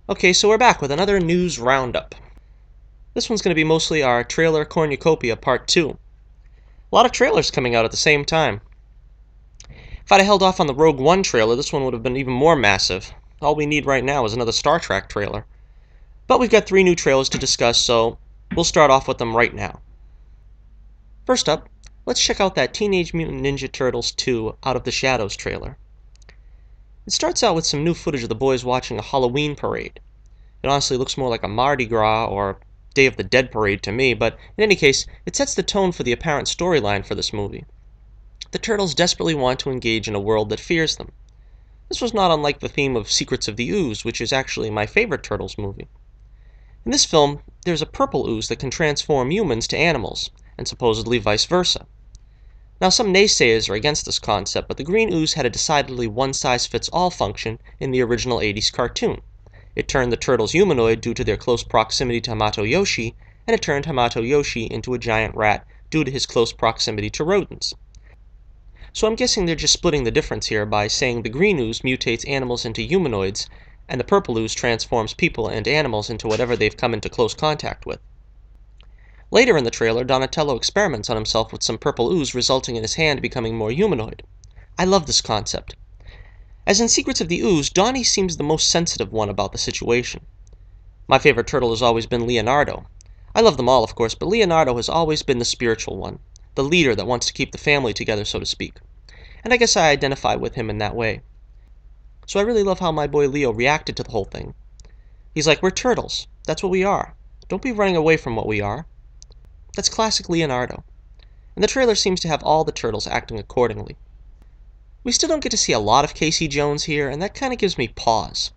Okay, so we're back with another news roundup. This one's going to be mostly our trailer cornucopia part 2. A lot of trailers coming out at the same time. If I'd have held off on the Rogue One trailer, this one would have been even more massive. All we need right now is another Star Trek trailer. But we've got 3 new trailers to discuss, so we'll start off with them right now. First up, let's check out that Teenage Mutant Ninja Turtles 2 Out of the Shadows trailer. It starts out with some new footage of the boys watching a Halloween parade. It honestly looks more like a Mardi Gras or Day of the Dead parade to me, but in any case, it sets the tone for the apparent storyline for this movie. The Turtles desperately want to engage in a world that fears them. This was not unlike the theme of Secrets of the Ooze, which is actually my favorite Turtles movie. In this film, there's a purple ooze that can transform humans to animals, and supposedly vice versa. Now, some naysayers are against this concept, but the green ooze had a decidedly one-size-fits-all function in the original 80s cartoon. It turned the turtles humanoid due to their close proximity to Hamato Yoshi, and it turned Hamato Yoshi into a giant rat due to his close proximity to rodents. So I'm guessing they're just splitting the difference here by saying the green ooze mutates animals into humanoids, and the purple ooze transforms people and animals into whatever they've come into close contact with. Later in the trailer, Donatello experiments on himself with some purple ooze, resulting in his hand becoming more humanoid. I love this concept. As in Secrets of the Ooze, Donnie seems the most sensitive one about the situation. My favorite turtle has always been Leonardo. I love them all, of course, but Leonardo has always been the spiritual one, the leader that wants to keep the family together, so to speak. And I guess I identify with him in that way. So I really love how my boy Leo reacted to the whole thing. He's like, we're turtles. That's what we are. Don't be running away from what we are. That's classic Leonardo. And the trailer seems to have all the turtles acting accordingly. We still don't get to see a lot of Casey Jones here, and that kind of gives me pause.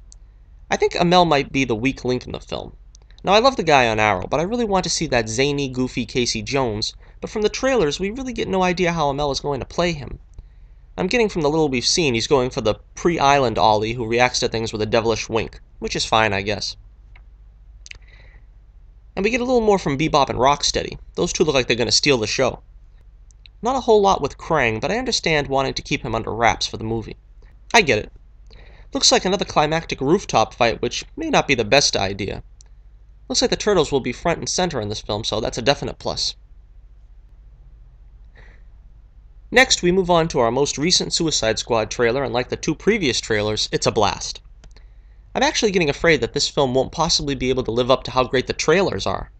I think Amell might be the weak link in the film. Now, I love the guy on Arrow, but I really want to see that zany, goofy Casey Jones, but from the trailers, we really get no idea how Amell is going to play him. I'm getting from the little we've seen, he's going for the pre-Island Ollie who reacts to things with a devilish wink, which is fine, I guess. And we get a little more from Bebop and Rocksteady. Those two look like they're going to steal the show. Not a whole lot with Krang, but I understand wanting to keep him under wraps for the movie. I get it. Looks like another climactic rooftop fight, which may not be the best idea. Looks like the Turtles will be front and center in this film, so that's a definite plus. Next, we move on to our most recent Suicide Squad trailer, and like the 2 previous trailers, it's a blast. I'm actually getting afraid that this film won't possibly be able to live up to how great the trailers are.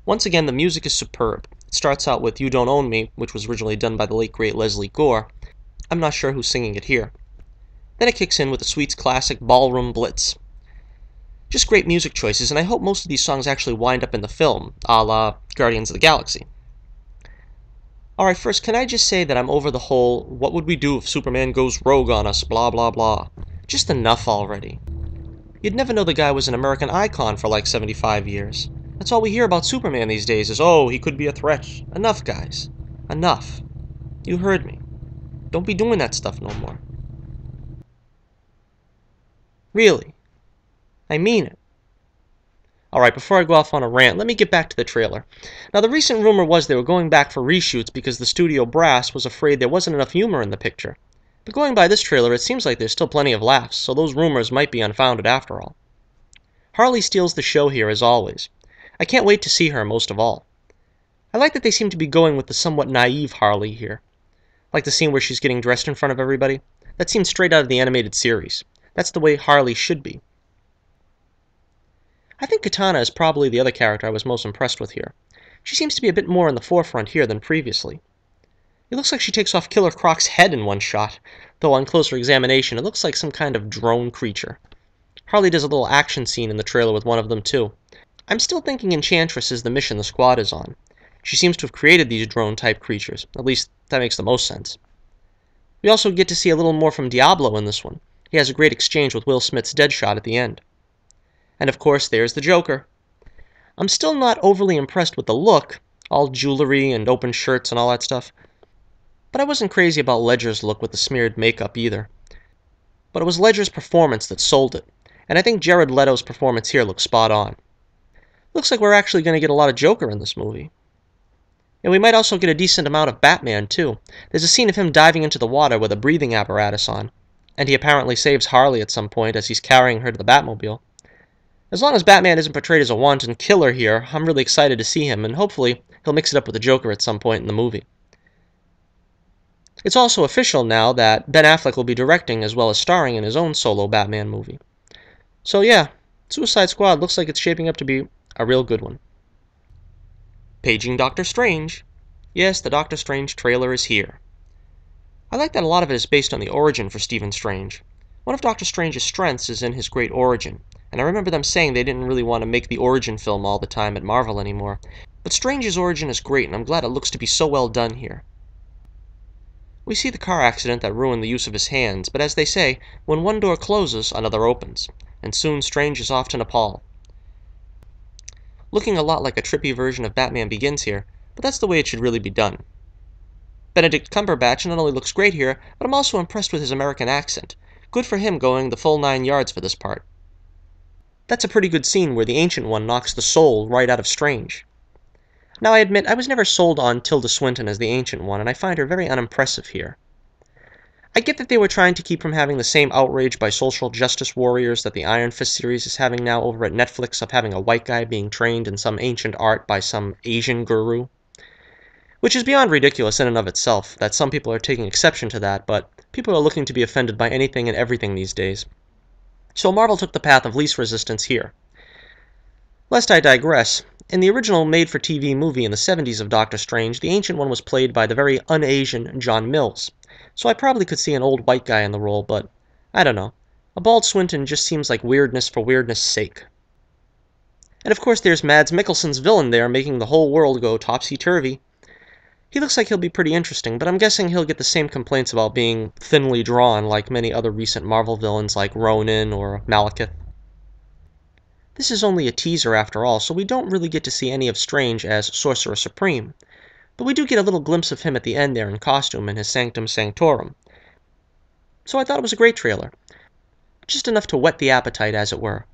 Once again, the music is superb. It starts out with You Don't Own Me, which was originally done by the late great Leslie Gore. I'm not sure who's singing it here. Then it kicks in with the Sweets classic Ballroom Blitz. Just great music choices, and I hope most of these songs actually wind up in the film, a la Guardians of the Galaxy. Alright, first, can I just say that I'm over the whole, what would we do if Superman goes rogue on us, blah blah blah. Just enough already. You'd never know the guy was an American icon for like 75 years. That's all we hear about Superman these days is, oh, he could be a threat. Enough, guys. Enough. You heard me. Don't be doing that stuff no more. Really. I mean it. Alright, before I go off on a rant, let me get back to the trailer. Now, the recent rumor was they were going back for reshoots because the studio brass was afraid there wasn't enough humor in the picture. But going by this trailer, it seems like there's still plenty of laughs, so those rumors might be unfounded after all. Harley steals the show here, as always. I can't wait to see her, most of all. I like that they seem to be going with the somewhat naive Harley here. Like the scene where she's getting dressed in front of everybody. That seems straight out of the animated series. That's the way Harley should be. I think Katana is probably the other character I was most impressed with here. She seems to be a bit more in the forefront here than previously. It looks like she takes off Killer Croc's head in one shot, though on closer examination it looks like some kind of drone creature. Harley does a little action scene in the trailer with one of them too. I'm still thinking Enchantress is the mission the squad is on. She seems to have created these drone-type creatures. At least, that makes the most sense. We also get to see a little more from Diablo in this one. He has a great exchange with Will Smith's Deadshot at the end. And of course, there's the Joker. I'm still not overly impressed with the look, all jewelry and open shirts and all that stuff. But I wasn't crazy about Ledger's look with the smeared makeup either. But it was Ledger's performance that sold it, and I think Jared Leto's performance here looks spot on. Looks like we're actually going to get a lot of Joker in this movie. And we might also get a decent amount of Batman, too. There's a scene of him diving into the water with a breathing apparatus on, and he apparently saves Harley at some point as he's carrying her to the Batmobile. As long as Batman isn't portrayed as a wanton killer here, I'm really excited to see him, and hopefully he'll mix it up with the Joker at some point in the movie. It's also official now that Ben Affleck will be directing as well as starring in his own solo Batman movie. So yeah, Suicide Squad looks like it's shaping up to be a real good one. Paging Doctor Strange. Yes, the Doctor Strange trailer is here. I like that a lot of it is based on the origin for Stephen Strange. One of Doctor Strange's strengths is in his great origin, and I remember them saying they didn't really want to make the origin film all the time at Marvel anymore. But Strange's origin is great, and I'm glad it looks to be so well done here. We see the car accident that ruined the use of his hands, but as they say, when one door closes, another opens, and soon Strange is off to Nepal. Looking a lot like a trippy version of Batman Begins here, but that's the way it should really be done. Benedict Cumberbatch not only looks great here, but I'm also impressed with his American accent. Good for him going the full 9 yards for this part. That's a pretty good scene where the Ancient One knocks the soul right out of Strange. Now I admit, I was never sold on Tilda Swinton as the Ancient One, and I find her very unimpressive here. I get that they were trying to keep from having the same outrage by social justice warriors that the Iron Fist series is having now over at Netflix of having a white guy being trained in some ancient art by some Asian guru. Which is beyond ridiculous in and of itself, that some people are taking exception to that, but people are looking to be offended by anything and everything these days. So Marvel took the path of least resistance here. Lest I digress, in the original made-for-TV movie in the 70s of Doctor Strange, the Ancient One was played by the very un-Asian John Mills, so I probably could see an old white guy in the role, but I don't know. A bald Swinton just seems like weirdness for weirdness' sake. And of course there's Mads Mikkelsen's villain there, making the whole world go topsy-turvy. He looks like he'll be pretty interesting, but I'm guessing he'll get the same complaints about being thinly drawn like many other recent Marvel villains like Ronin or Malekith. This is only a teaser after all, so we don't really get to see any of Strange as Sorcerer Supreme, but we do get a little glimpse of him at the end there in costume in his Sanctum Sanctorum. So I thought it was a great trailer. Just enough to whet the appetite, as it were.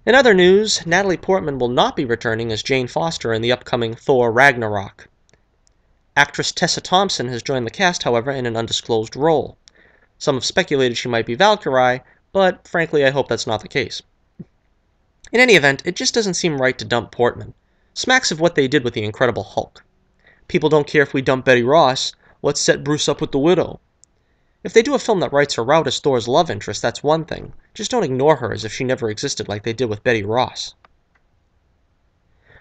In other news, Natalie Portman will not be returning as Jane Foster in the upcoming Thor Ragnarok. Actress Tessa Thompson has joined the cast, however, in an undisclosed role. Some have speculated she might be Valkyrie, but frankly I hope that's not the case. In any event, it just doesn't seem right to dump Portman. Smacks of what they did with the Incredible Hulk. People don't care if we dump Betty Ross, let's set Bruce up with the Widow. If they do a film that writes her out as Thor's love interest, that's one thing. Just don't ignore her as if she never existed like they did with Betty Ross.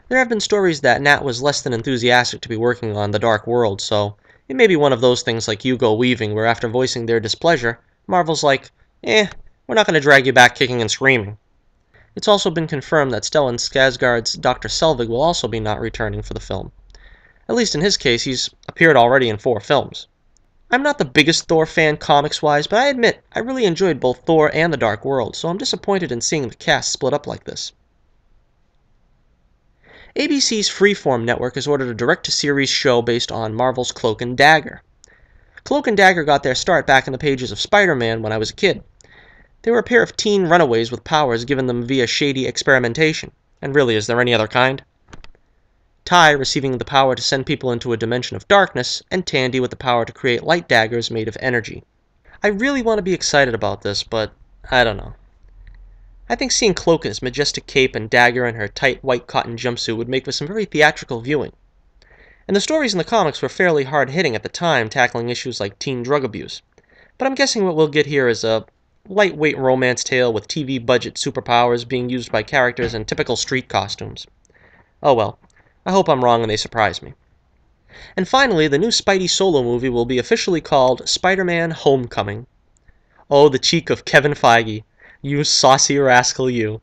There have been stories that Nat was less than enthusiastic to be working on The Dark World, so it may be one of those things like Hugo Weaving, where after voicing their displeasure, Marvel's like, we're not going to drag you back kicking and screaming. It's also been confirmed that Stellan Skarsgård's Dr. Selvig will also be not returning for the film. At least in his case, he's appeared already in 4 films. I'm not the biggest Thor fan comics-wise, but I admit I really enjoyed both Thor and The Dark World, so I'm disappointed in seeing the cast split up like this. ABC's Freeform network has ordered a direct-to-series show based on Marvel's Cloak and Dagger. Cloak and Dagger got their start back in the pages of Spider-Man when I was a kid. They were a pair of teen runaways with powers given them via shady experimentation. And really, is there any other kind? Ty receiving the power to send people into a dimension of darkness, and Tandy with the power to create light daggers made of energy. I really want to be excited about this, but I don't know. I think seeing Cloak in his majestic cape and Dagger in her tight white cotton jumpsuit would make for some very theatrical viewing. And the stories in the comics were fairly hard-hitting at the time, tackling issues like teen drug abuse. But I'm guessing what we'll get here is a lightweight romance tale with TV-budget superpowers being used by characters in typical street costumes. Oh well, I hope I'm wrong and they surprise me. And finally, the new Spidey solo movie will be officially called Spiderman Homecoming. Oh, the cheek of Kevin Feige. You saucy rascal, you.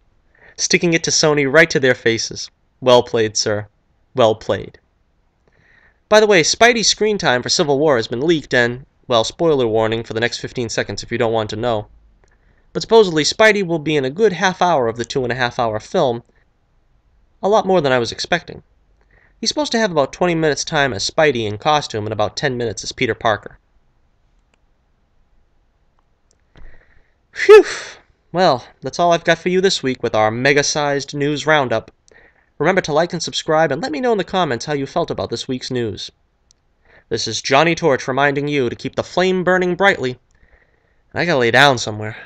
Sticking it to Sony right to their faces. Well played, sir. Well played. By the way, Spidey's screen time for Civil War has been leaked and, well, spoiler warning for the next 15 seconds if you don't want to know. But supposedly Spidey will be in a good half hour of the 2.5-hour film. A lot more than I was expecting. He's supposed to have about 20 minutes time as Spidey in costume and about 10 minutes as Peter Parker. Phew! Well, that's all I've got for you this week with our mega-sized news roundup. Remember to like and subscribe and let me know in the comments how you felt about this week's news. This is Johnnie Torch reminding you to keep the flame burning brightly. I gotta lay down somewhere.